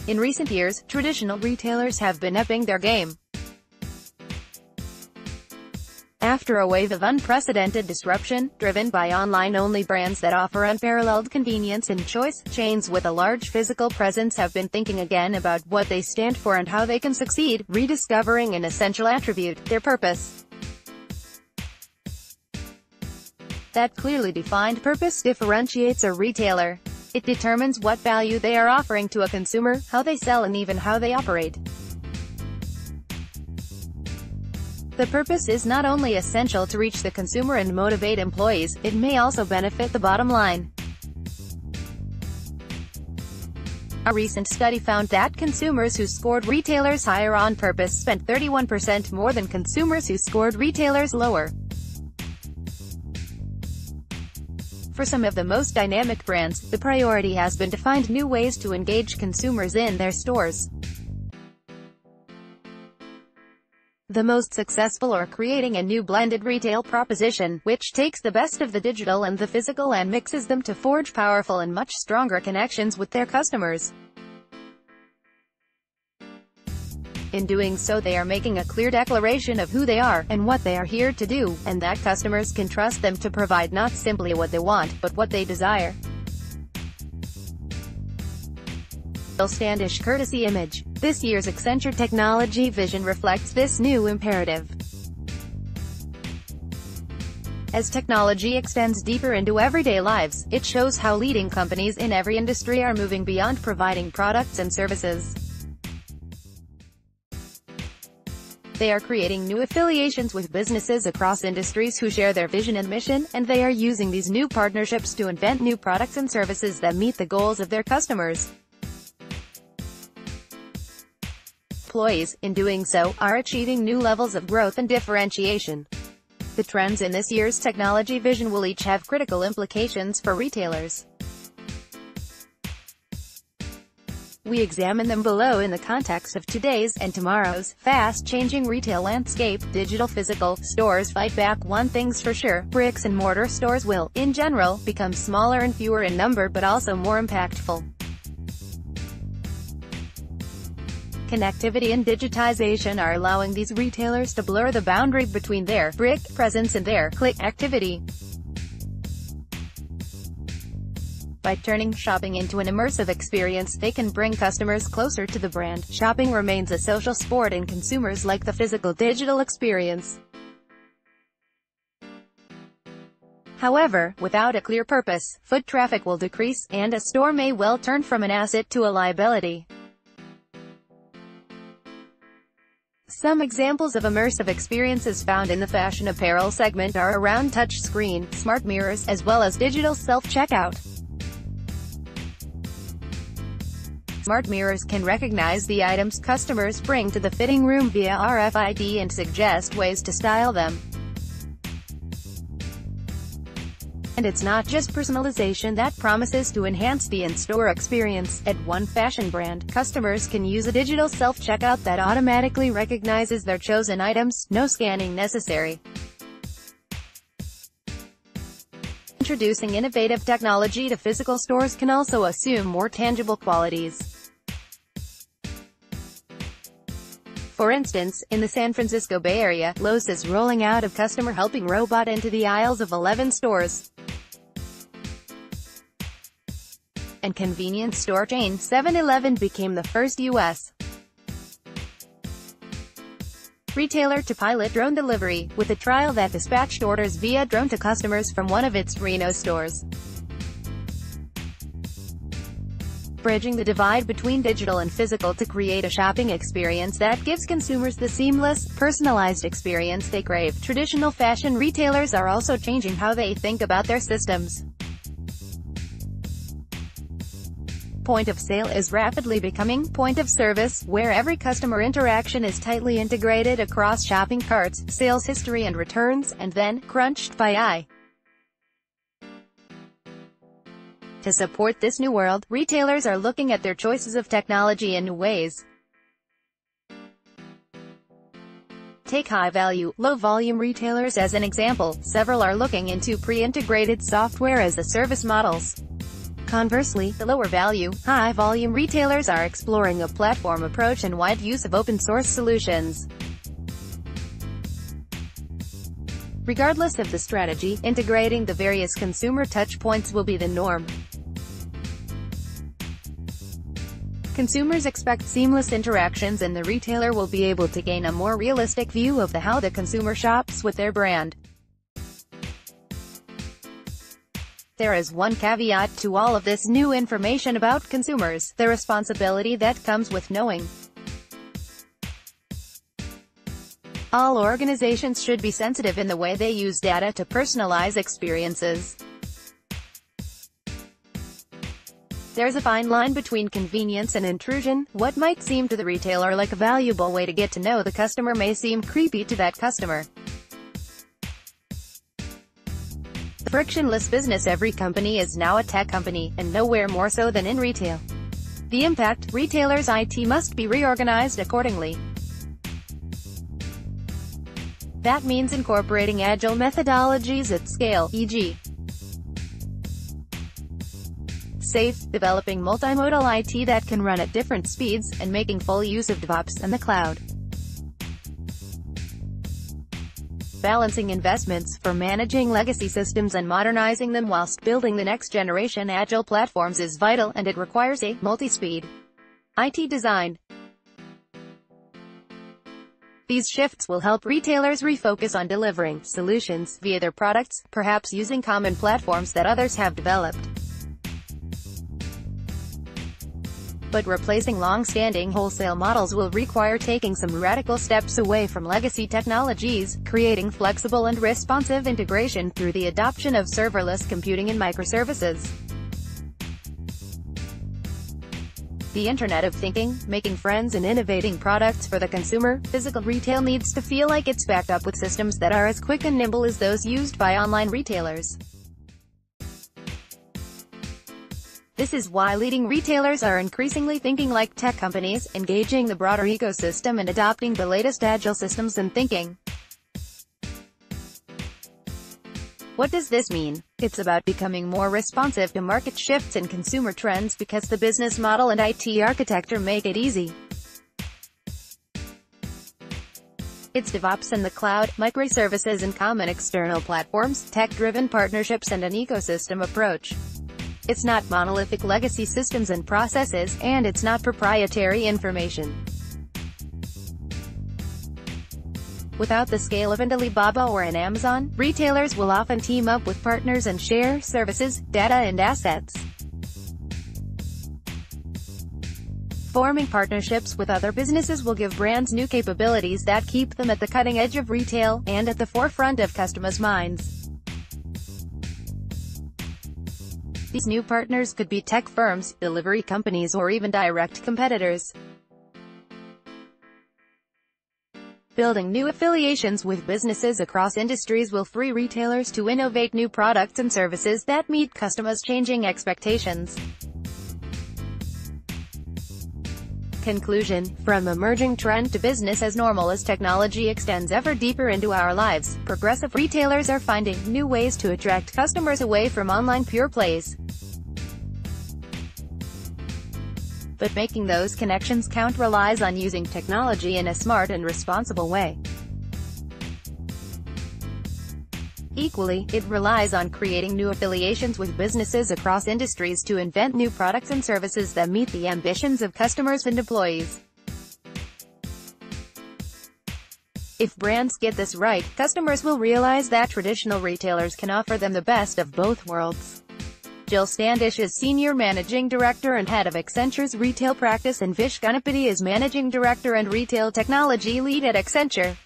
In recent years, traditional retailers have been upping their game. After a wave of unprecedented disruption, driven by online-only brands that offer unparalleled convenience and choice, chains with a large physical presence have been thinking again about what they stand for and how they can succeed, rediscovering an essential attribute: their purpose. That clearly defined purpose differentiates a retailer. It determines what value they are offering to a consumer, how they sell, and even how they operate. The purpose is not only essential to reach the consumer and motivate employees, it may also benefit the bottom line. A recent study found that consumers who scored retailers higher on purpose spent 31% more than consumers who scored retailers lower. For some of the most dynamic brands, the priority has been to find new ways to engage consumers in their stores. The most successful are creating a new blended retail proposition, which takes the best of the digital and the physical and mixes them to forge powerful and much stronger connections with their customers. In doing so, they are making a clear declaration of who they are, and what they are here to do, and that customers can trust them to provide not simply what they want, but what they desire. Standish courtesy image. This year's Accenture Technology Vision reflects this new imperative. As technology extends deeper into everyday lives, it shows how leading companies in every industry are moving beyond providing products and services. They are creating new affiliations with businesses across industries who share their vision and mission, and they are using these new partnerships to invent new products and services that meet the goals of their customers. Employees, in doing so, are achieving new levels of growth and differentiation. The trends in this year's Technology Vision will each have critical implications for retailers. We examine them below in the context of today's, and tomorrow's, fast-changing retail landscape. Digital physical stores fight back. One thing's for sure, bricks and mortar stores will, in general, become smaller and fewer in number but also more impactful. Connectivity and digitization are allowing these retailers to blur the boundary between their brick presence and their click activity. By turning shopping into an immersive experience, they can bring customers closer to the brand. Shopping remains a social sport and consumers like the physical-digital experience. However, without a clear purpose, foot traffic will decrease, and a store may well turn from an asset to a liability. Some examples of immersive experiences found in the fashion apparel segment are around touchscreen, smart mirrors, as well as digital self-checkout. Smart mirrors can recognize the items customers bring to the fitting room via RFID and suggest ways to style them. And it's not just personalization that promises to enhance the in-store experience. At one fashion brand, customers can use a digital self-checkout that automatically recognizes their chosen items, no scanning necessary. Introducing innovative technology to physical stores can also assume more tangible qualities. For instance, in the San Francisco Bay Area, Lowe's is rolling out a customer helping robot into the aisles of 11 stores. And convenience store chain 7-Eleven became the first U.S. retailer to pilot drone delivery, with a trial that dispatched orders via drone to customers from one of its Reno stores. Bridging the divide between digital and physical to create a shopping experience that gives consumers the seamless, personalized experience they crave. Traditional fashion retailers are also changing how they think about their systems. Point of sale is rapidly becoming point of service, where every customer interaction is tightly integrated across shopping carts, sales history and returns, and then crunched by AI. To support this new world, retailers are looking at their choices of technology in new ways. Take high-value, low-volume retailers as an example. Several are looking into pre-integrated software as a service models. Conversely, the lower-value, high-volume retailers are exploring a platform approach and wide use of open-source solutions. Regardless of the strategy, integrating the various consumer touchpoints will be the norm. Consumers expect seamless interactions, and the retailer will be able to gain a more realistic view of how the consumer shops with their brand. There is one caveat to all of this new information about consumers: the responsibility that comes with knowing. All organizations should be sensitive in the way they use data to personalize experiences. There's a fine line between convenience and intrusion. What might seem to the retailer like a valuable way to get to know the customer may seem creepy to that customer. Frictionless business. Every company is now a tech company, and nowhere more so than in retail. The impact: retailers' IT must be reorganized accordingly. That means incorporating agile methodologies at scale, e.g. safe, developing multimodal IT that can run at different speeds, and making full use of DevOps and the cloud. Balancing investments for managing legacy systems and modernizing them whilst building the next generation agile platforms is vital, and it requires a multi-speed IT design. These shifts will help retailers refocus on delivering solutions via their products, perhaps using common platforms that others have developed. But replacing long-standing wholesale models will require taking some radical steps away from legacy technologies, creating flexible and responsive integration through the adoption of serverless computing and microservices. The Internet of Thinking, making friends and innovating products for the consumer. Physical retail needs to feel like it's backed up with systems that are as quick and nimble as those used by online retailers. This is why leading retailers are increasingly thinking like tech companies, engaging the broader ecosystem and adopting the latest agile systems and thinking. What does this mean? It's about becoming more responsive to market shifts and consumer trends, because the business model and IT architecture make it easy. It's DevOps and the cloud, microservices and common external platforms, tech-driven partnerships and an ecosystem approach. It's not monolithic legacy systems and processes, and it's not proprietary information. Without the scale of an Alibaba or an Amazon, retailers will often team up with partners and share services, data and assets. Forming partnerships with other businesses will give brands new capabilities that keep them at the cutting edge of retail, and at the forefront of customers' minds. These new partners could be tech firms, delivery companies, or even direct competitors. Building new affiliations with businesses across industries will free retailers to innovate new products and services that meet customers' changing expectations. Conclusion: from emerging trend to business as normal as technology extends ever deeper into our lives, progressive retailers are finding new ways to attract customers away from online pure plays. But making those connections count relies on using technology in a smart and responsible way. Equally, it relies on creating new affiliations with businesses across industries to invent new products and services that meet the ambitions of customers and employees. If brands get this right, customers will realize that traditional retailers can offer them the best of both worlds. Jill Standish is Senior Managing Director and Head of Accenture's Retail Practice, and Vish Ganapati is Managing Director and Retail Technology Lead at Accenture.